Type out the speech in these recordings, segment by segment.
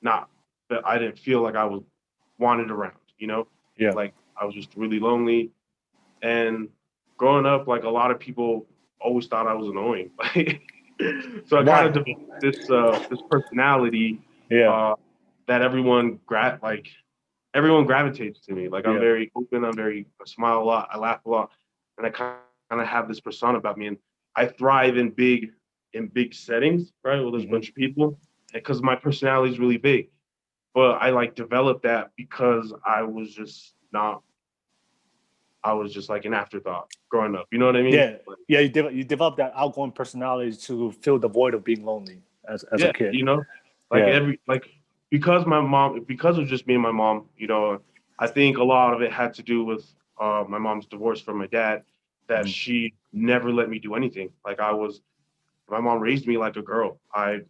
not, but I didn't feel like I was wanted around, you know? Yeah. Like I was just really lonely. And growing up, like a lot of people always thought I was annoying. So I kind of Why? developed this personality Yeah. uh, that everyone gravitates to me. Like I'm Yeah. very open. I smile a lot. I laugh a lot, and I kind of have this persona about me. And I thrive in big settings, right, with this bunch of Hmm. people, because my personality is really big. But I like developed that because I was just like an afterthought growing up. You know what I mean? Yeah. Like, Yeah. You develop that outgoing personality to fill the void of being lonely as a yeah, kid. you know, like Yeah. because of just me and my mom, you know, I think a lot of it had to do with my mom's divorce from my dad, that Hmm. she never let me do anything. My mom raised me like a girl. I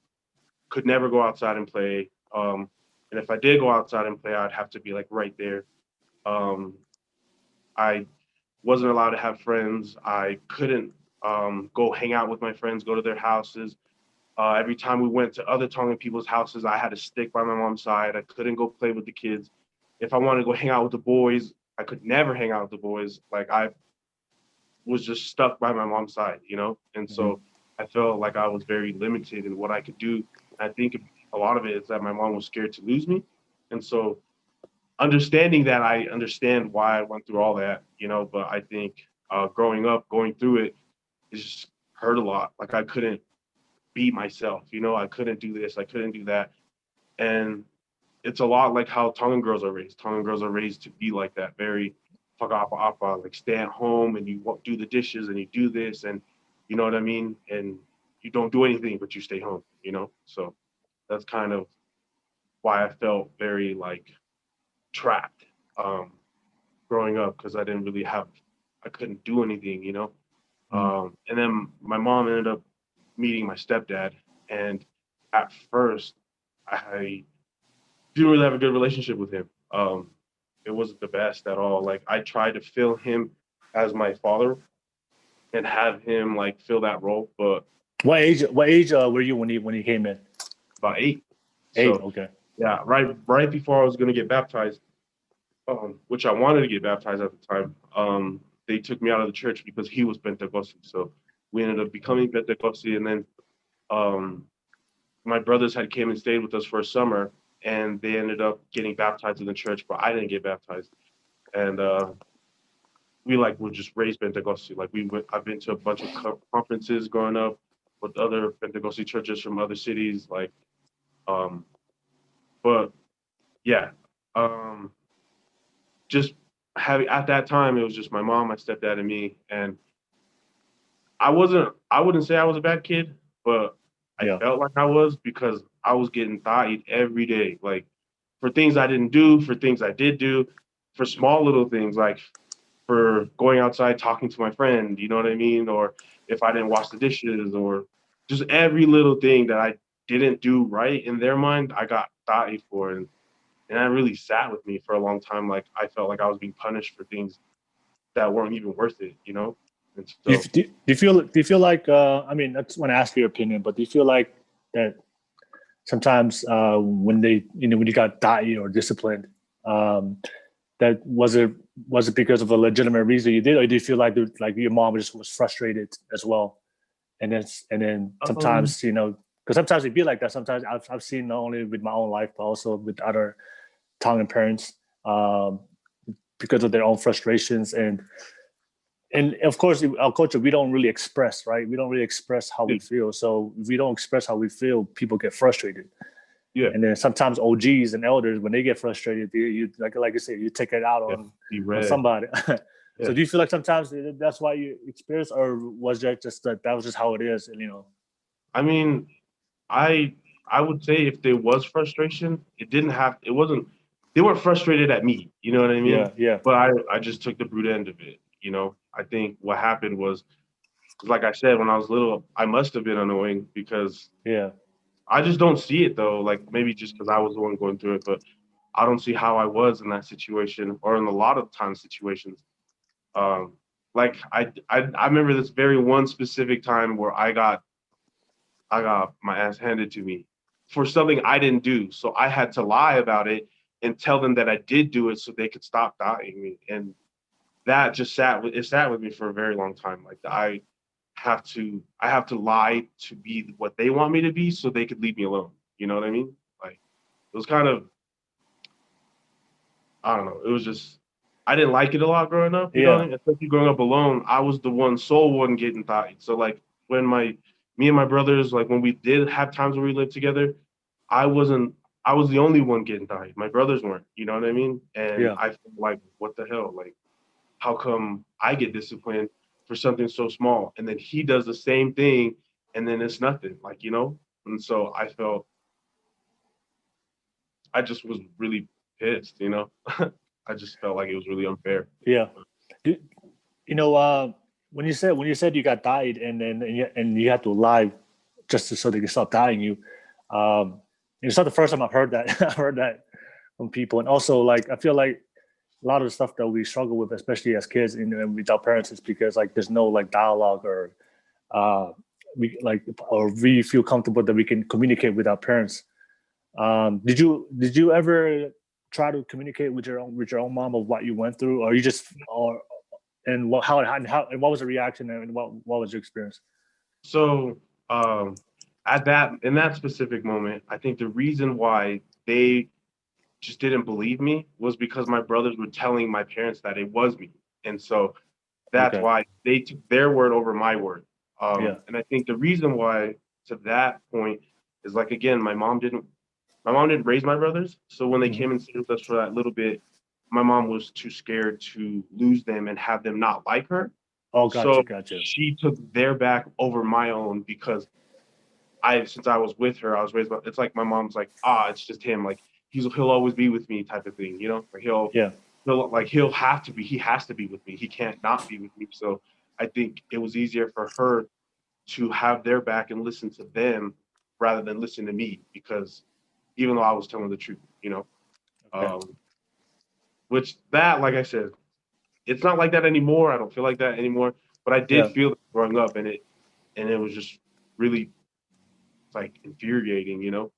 could never go outside and play. And if I did go outside and play, I'd have to be like right there. Um, I wasn't allowed to have friends. I couldn't go hang out with my friends, go to their houses. Every time we went to other Tongan people's houses, I had to stick by my mom's side. I couldn't go play with the kids. If I wanted to go hang out with the boys, I could never hang out with the boys. Like I was just stuck by my mom's side, you know? And Hmm. so I felt like I was very limited in what I could do. I think a lot of it is that my mom was scared to lose me. And so understanding that, I understand why I went through all that, you know, but I think growing up, going through it, it just hurt a lot. Like I couldn't be myself, you know, I couldn't do this, I couldn't do that. And it's a lot like how Tongan girls are raised. Tongan girls are raised to be like that, very whakaapa, like stay at home and you do the dishes and you do this and you know what I mean? And you don't do anything, but you stay home, you know? So that's kind of why I felt very like trapped um, growing up because I couldn't do anything, you know? And then my mom ended up meeting my stepdad. And at first, I didn't really have a good relationship with him. It wasn't the best at all. Like I tried to fill him as my father and have him like fill that role, but What age were you when he came in? about 8. 8. So Okay. yeah, right before I was gonna get baptized, which I wanted to get baptized at the time, they took me out of the church because he was Pentecost. So we ended up becoming Pentecost, and then um, my brothers had came and stayed with us for a summer, and they ended up getting baptized in the church, but I didn't get baptized. And we like were just raised Pentecostal. Like I've been to a bunch of conferences growing up with other Pentecostal churches from other cities. Um, but yeah, um, just having at that time it was just my mom, my stepdad, and me. And I wouldn't say I was a bad kid, but I Yeah. felt like I was because I was getting thought every day, like for things I didn't do, for things I did do, for small little things like for going outside talking to my friend, you know what I mean? Or if I didn't wash the dishes or just every little thing that I didn't do right in their mind, I got thought for. And that really sat with me for a long time. Like I felt like I was being punished for things that weren't even worth it, you know? And so Do you feel like I mean I just want to ask your opinion, but do you feel like that sometimes when they when you got dai or disciplined, um, that was it because of a legitimate reason you did, or do you feel like like your mom just was frustrated as well? And then um sometimes because sometimes it be like that. Sometimes I've seen not only with my own life but also with other Tongan parents, because of their own frustrations and of course in our culture we don't really express, right? We don't really express how yeah, we feel. So if we don't express how we feel, people get frustrated. yeah, And then sometimes OGs and elders, when they get frustrated, you like you said, you take it out yeah, be on read. somebody. Yeah. So do you feel like sometimes that's why you experience, or was that just that was just how it is? And. I mean, I I would say if there was frustration, it wasn't they weren't frustrated at me, you know what I Yeah, mean? yeah, But I just took the brute end of it, you know? I think what happened was, like I said, when I was little, I must have been annoying because yeah. I just don't see it though. Like maybe just because I was the one going through it, but I don't see how I was in that situation or in a lot of times situations. Um, like I remember this very one specific time where I got my ass handed to me for something I didn't do. So I had to lie about it and tell them that I did do it so they could stop doubting me. And that just sat with me for a very long time. Like I have to lie to be what they want me to be so they could leave me alone. You know what I mean? Like it was kind of, I don't know. It was just, I didn't like it a lot growing up. You know what I Yeah. mean? Especially growing up alone, I was the sole one getting thought. So like when me and my brothers, like when we did have times where we lived together, I wasn't, I was the only one getting thought. My brothers weren't. You know what I mean? And Yeah. I felt like, what the hell? Like, how come I get disciplined for something so small, and then he does the same thing, and then it's nothing? Like, you know? And so I just was really pissed. You know? I just felt like it was really unfair. Yeah. Do, you know, when you said you got died and you had to lie just so they can stop dying you, it's not the first time I've heard that. I've heard that from people, and also like I feel like a lot of the stuff that we struggle with, especially as kids and with our parents, is because like there's no like dialogue or uh, or we feel comfortable that we can communicate with our parents. Did you ever try to communicate with your own mom of what you went through, or you just or and what how and what was the reaction and what was your experience? So at that in that specific moment, I think the reason why they just didn't believe me was because my brothers were telling my parents that it was me, and so that's Okay. why they took their word over my word. Yeah. And I think the reason why to that point is like again, my mom didn't raise my brothers, so when they Hmm. came and stayed with us for that little bit, my mom was too scared to lose them and have them not like her. Oh, So gotcha. she took their back over my own because since I was with her, I was raised by, it's like my mom's like, it's just him. Like he'll always be with me type of thing, you know? Like Yeah. he'll have to be, he has to be with me. He can't not be with me. So I think it was easier for her to have their back and listen to them rather than listen to me because even though I was telling the truth, you know? Okay. Um, which that, like I said, it's not like that anymore. I don't feel like that anymore. But I did Yeah. feel it growing up, and it was just really like infuriating, you know.